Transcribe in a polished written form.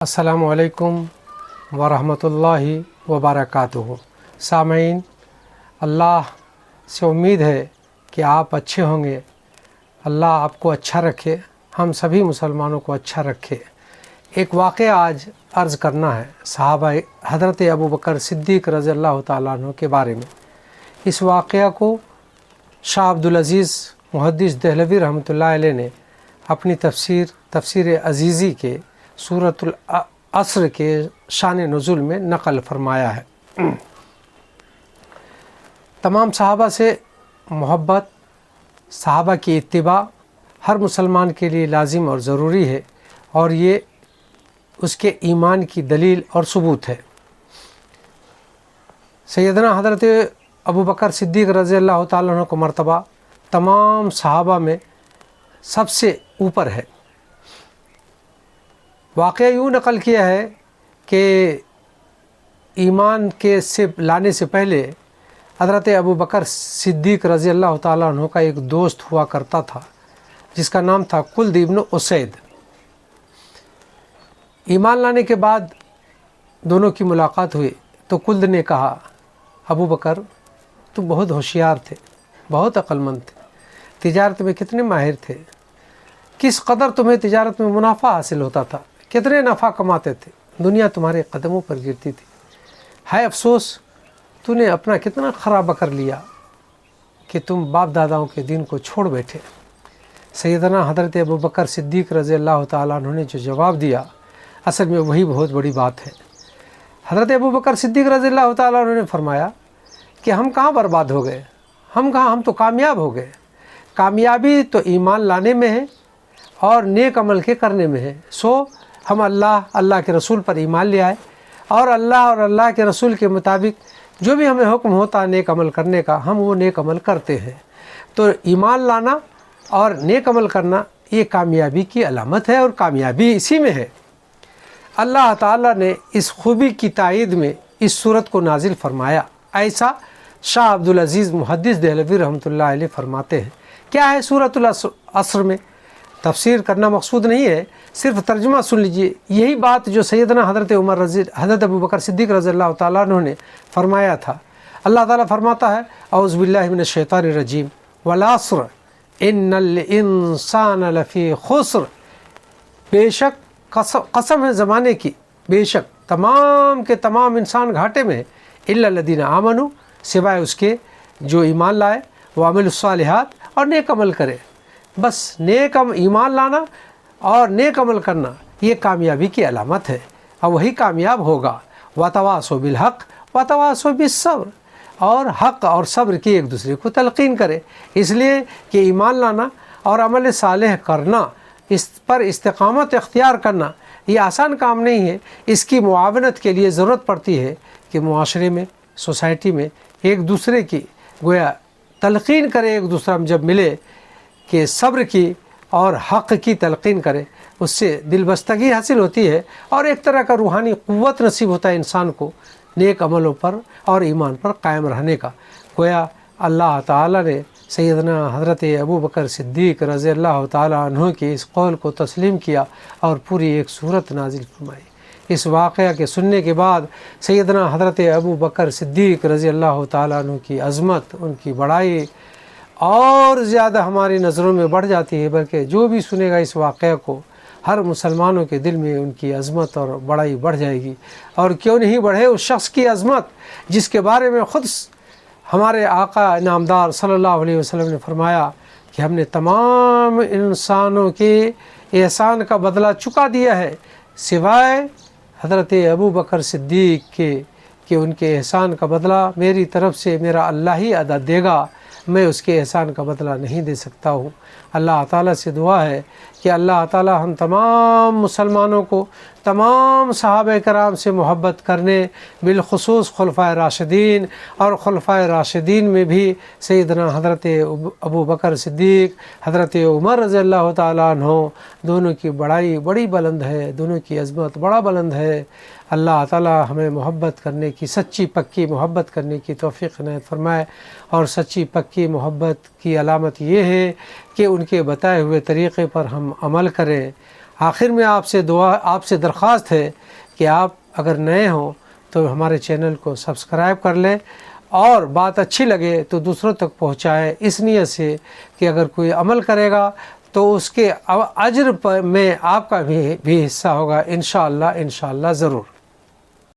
अस्सलामु अलैकुम वरहमतुल्लाहि वबरकातुहू। सामईन, अल्लाह से उम्मीद है कि आप अच्छे होंगे। अल्लाह आपको अच्छा रखे, हम सभी मुसलमानों को अच्छा रखे। एक वाक़या आज अर्ज़ करना है सहाबा हज़रत अबू बकर सिद्दीक़ रज़ी अल्लाह तआला अन्हु के बारे में। इस वाक़या को शाह अब्दुल अज़ीज़ मुहद्दिस देहलवी रहमतुल्लाह अलैह ने अपनी तफसीर अज़ीज़ी के सूरतुल असर के शान नुज़ुल में नक़ल फरमाया है। तमाम सहाबा से मोहब्बत, सहाबा की इत्तिबा हर मुसलमान के लिए लाजिम और ज़रूरी है और ये उसके ईमान की दलील और सबूत है। सैयदना हज़रत अबू बकर सिद्दीक़ रज़ी अल्लाह तआला अन्हु का मर्तबा तमाम सहाबा में सबसे ऊपर है। वाक़या यूँ नक़ल किया है कि ईमान के से लाने से पहले हज़रत अबू बकर सिद्दीक़ रज़ी अल्लाह तआला अन्हु का एक दोस्त हुआ करता था जिसका नाम था कुल्द इब्न उसैद। ईमान लाने के बाद दोनों की मुलाकात हुई तो कुल्द ने कहा, अबू बकर तुम बहुत होशियार थे, बहुत अक्लमंद थे, तिजारत में कितने माहिर थे, किस कदर तुम्हें तिजारत में मुनाफा हासिल होता था, कितने नफ़ा कमाते थे, दुनिया तुम्हारे कदमों पर गिरती थी। है अफसोस तूने अपना कितना ख़राबा कर लिया कि तुम बाप दादाओं के दीन को छोड़ बैठे। सैयदना हज़रत अबू बकर सिद्दीक़ रज़ी अल्लाह तआला अन्हु ने जो जवाब दिया, असल में वही बहुत बड़ी बात है। हज़रत अबू बकर सिद्दीक़ रज़ी अल्लाह तआला अन्हु ने फरमाया कि हम कहाँ बर्बाद हो गए, हम तो कामयाब हो गए। कामयाबी तो ईमान लाने में है और नेक अमल के करने में है। सो हम अल्लाह के रसूल पर ईमान ले आए और अल्लाह के रसूल के मुताबिक जो भी हमें हुक्म होता है नेक अमल करने का, हम वो नेक अमल करते हैं। तो ईमान लाना और नेक अमल करना ये कामयाबी की अलामत है और कामयाबी इसी में है। अल्लाह ताला ने इस खूबी की तायीद में इस सूरत को नाजिल फरमाया। ऐसा शाह अब्दुल अज़ीज़ मुहद्दिस देहलवी रहमतुल्लाह अलैह फरमाते हैं। क्या है सूरतुल असर में? तफसीर करना मकसूद नहीं है, सिर्फ तर्जुमा सुन लीजिए। यही बात जो सैयदना हज़रत अबू बकर सिद्दीक़ रज़ी अल्लाह तआला अन्हु ने फरमाया था। अल्लाह ताला फरमाता है, औज़ु बिल्लाहि मिनश शैतानिर रजीम, वल अस्र इन्नल इंसान लफ़ी खुस्र। बेशक कसम है ज़माने की, बेशक तमाम के तमाम इंसान घाटे में है। इल्ला लदीना आमनु, सिवाय उसके जो ईमान लाए, व अमिलुस सालिहात, और नेक अमल करे। बस ईमान लाना और नेक अमल करना ये कामयाबी की अलामत है और वही कामयाब होगा। वतवासो बिल हक़ वतवासो बिस्सब्र, और हक़ और सब्र की एक दूसरे को तलक़ीन करे। इसलिए कि ईमान लाना और अमल सालेह करना, इस पर इस्तिक़ामत इख्तियार करना ये आसान काम नहीं है। इसकी मुआवनत के लिए ज़रूरत पड़ती है कि मुआशरे में, सोसाइटी में एक दूसरे की गोया तलक़ीन करे, एक दूसरा जब मिले कि सब्र की और हक़ की तलक़ीन करे, उससे दिलबस्तगी हासिल होती है और एक तरह का रूहानी क़ुव्वत नसीब होता है इंसान को नेक अमलों पर और ईमान पर कायम रहने का। गोया अल्लाह ताला ने सैयदना हज़रत अबू बकर सिद्दीक़ रज़ी अल्लाह तआला अन्हु के इस कौल को तस्लीम किया और पूरी एक सूरत नाजिल फरमाई। इस वाक़या के सुनने के बाद सैयदना हज़रत अबू बकर सिद्दीक़ रज़ी अल्लाह तआला अन्हु की अज़मत, उनकी बड़ाई और ज़्यादा हमारी नज़रों में बढ़ जाती है। बल्कि जो भी सुनेगा इस वाक़या को, हर मुसलमानों के दिल में उनकी अज़मत और बड़ाई बढ़ जाएगी। और क्यों नहीं बढ़े उस शख्स की अज़मत जिसके बारे में ख़ुद हमारे आका इनामदार सल्लल्लाहु अलैहि वसल्लम ने फरमाया कि हमने तमाम इंसानों के एहसान का बदला चुका दिया है सिवाय हज़रत अबू बकर सिद्दीक़ के, कि उनके एहसान का बदला मेरी तरफ़ से मेरा अल्लाह ही अदा देगा, मैं उसके एहसान का बदला नहीं दे सकता हूँ। अल्लाह ताला से दुआ है कि अल्लाह ताला हम तमाम मुसलमानों को तमाम सहाबा कराम से मोहब्बत करने, बिलखुसूस खुलफाए राशिदीन और खुलफाए राशिदीन में भी सैयदना हज़रत अबू बकर सिद्दीक़, हज़रत उमर रज़ी अल्लाह तआला अन्हु, दोनों की बड़ाई बड़ी बुलंद है, दोनों की अज़मत बड़ा बुलंद है। अल्लाह ताला हमें मोहब्बत करने की, सच्ची पक्की मोहब्बत करने की तौफ़ीक़ इनायत फ़रमाए। और सच्ची पक्की मोहब्बत की अलामत ये है कि उनके बताए हुए तरीक़े पर हम अमल करें। آخر میں آپ سے درخواست ہے کہ آپ اگر نئے ہوں تو ہمارے چینل کو سبسکرائب کر لیں، اور بات اچھی لگے تو دوسروں تک پہنچائے، اس نیت سے کہ اگر کوئی عمل کرے گا تو اس کے اجر میں آپ کا بھی حصہ ہوگا، انشاءاللہ ضرور۔